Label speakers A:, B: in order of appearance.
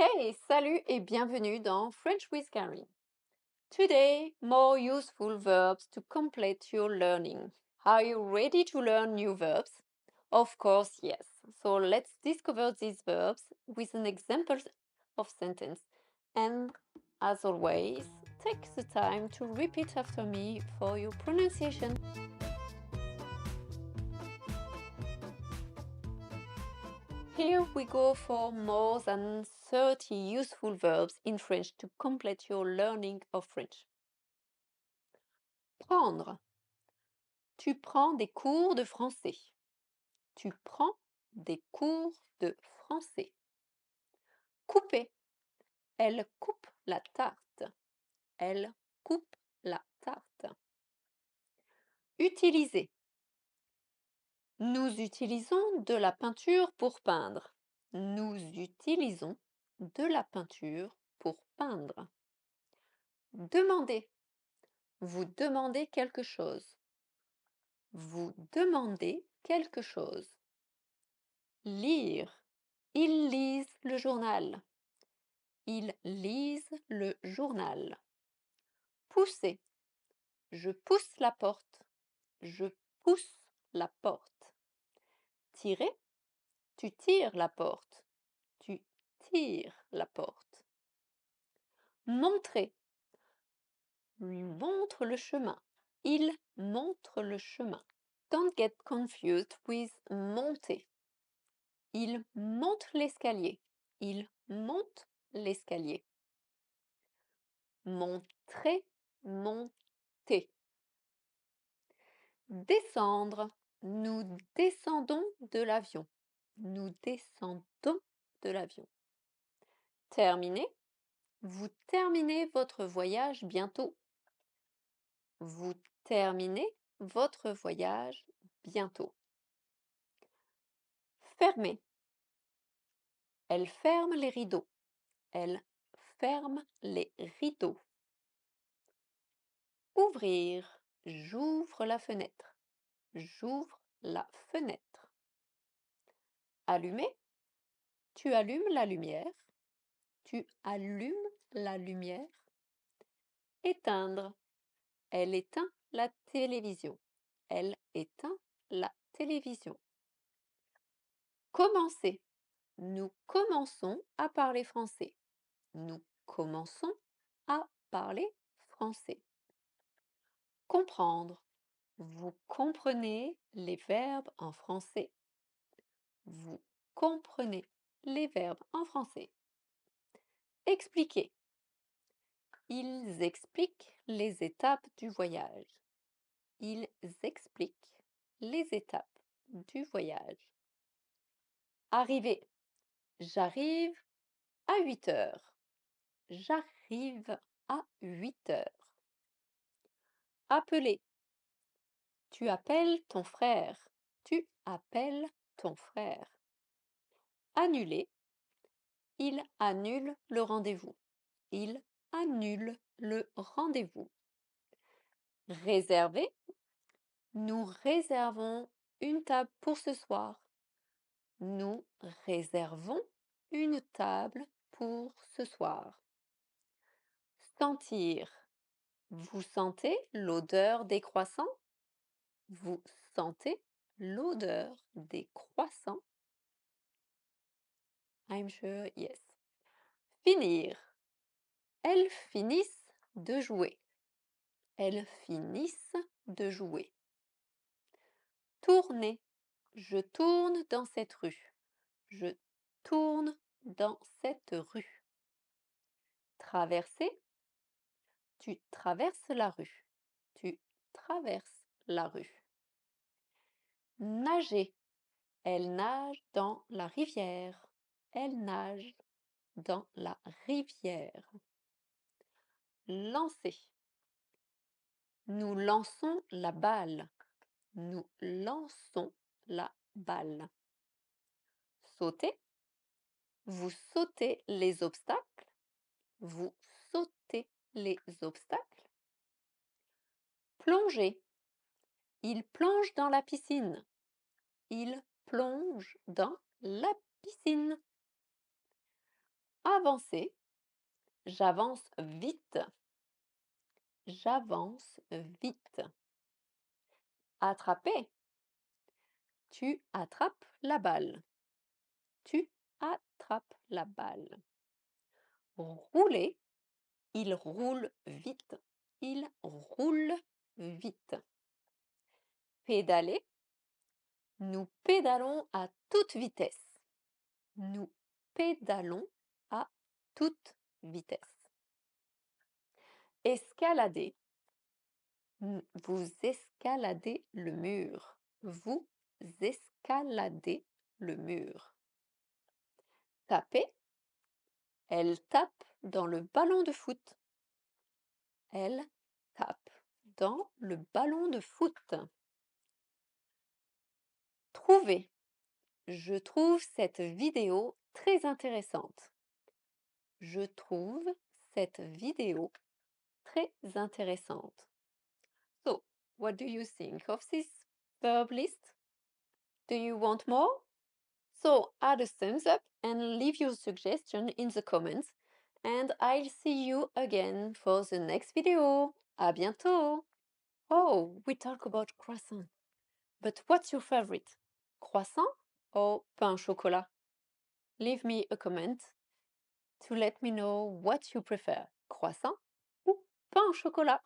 A: Hey, salut et bienvenue dans French with Gary. Today, more useful verbs to complete your learning. Are you ready to learn new verbs? Of course, yes. So let's discover these verbs with an example of sentence. And as always, take the time to repeat after me for your pronunciation. Here we go for more than 30 useful verbs in French to complete your learning of French. Prendre. Tu prends des cours de français. Tu prends des cours de français. Couper. Elle coupe la tarte. Elle coupe la tarte. Utiliser. Nous utilisons de la peinture pour peindre. Nous utilisons de la peinture pour peindre. Demander. Vous demandez quelque chose. Vous demandez quelque chose. Lire. Ils lisent le journal. Ils lisent le journal. Pousser. Je pousse la porte. Je pousse la porte. Tirer. Tu tires la porte. Tu tires la porte. Montrer. Lui montre le chemin. Il montre le chemin. Don't get confused with monter. Il monte l'escalier. Il monte l'escalier. Montrer, monter. Descendre. Nous descendons de l'avion. Nous descendons de l'avion. Terminer. Vous terminez votre voyage bientôt. Vous terminez votre voyage bientôt. Fermer. Elle ferme les rideaux. Elle ferme les rideaux. Ouvrir. J'ouvre la fenêtre. J'ouvre la fenêtre. Allumer. Tu allumes la lumière. Tu allumes la lumière. Éteindre. Elle éteint la télévision. Elle éteint la télévision. Commencer. Nous commençons à parler français. Nous commençons à parler français. Comprendre. Vous comprenez les verbes en français. Vous comprenez les verbes en français. Expliquer. Ils expliquent les étapes du voyage. Ils expliquent les étapes du voyage. Arriver. J'arrive à 8 heures. J'arrive à 8 heures. Appeler. Tu appelles ton frère. Tu appelles ton frère. Annuler. Il annule le rendez-vous. Il annule le rendez-vous. Réserver. Nous réservons une table pour ce soir. Nous réservons une table pour ce soir. Sentir. Vous sentez l'odeur des croissants? Vous sentez l'odeur des croissants? I'm sure, yes. Finir. Elles finissent de jouer. Elles finissent de jouer. Tourner. Je tourne dans cette rue. Je tourne dans cette rue. Traverser. Tu traverses la rue. Tu traverses la rue. Nager. Elle nage dans la rivière. Elle nage dans la rivière. Lancer. Nous lançons la balle. Nous lançons la balle. Sauter. Vous sautez les obstacles. Vous sautez les obstacles. Plonger. Il plonge dans la piscine. Il plonge dans la piscine. Avancer. J'avance vite. J'avance vite. Attraper. Tu attrapes la balle. Tu attrapes la balle. Rouler. Il roule vite. Il roule vite. Pédaler. Nous pédalons à toute vitesse. Nous pédalons à toute vitesse. Escalader. Vous escaladez le mur. Vous escaladez le mur. Taper. Elle tape dans le ballon de foot. Elle tape dans le ballon de foot. Trouver. Je trouve cette vidéo très intéressante. Je trouve cette vidéo très intéressante. So, what do you think of this verb list? Do you want more? So, add a thumbs up and leave your suggestion in the comments. And I'll see you again for the next video. À bientôt! Oh, we talk about croissant. But what's your favorite? Croissant or pain au chocolat? Leave me a comment to let me know what you prefer, croissant ou pain au chocolat.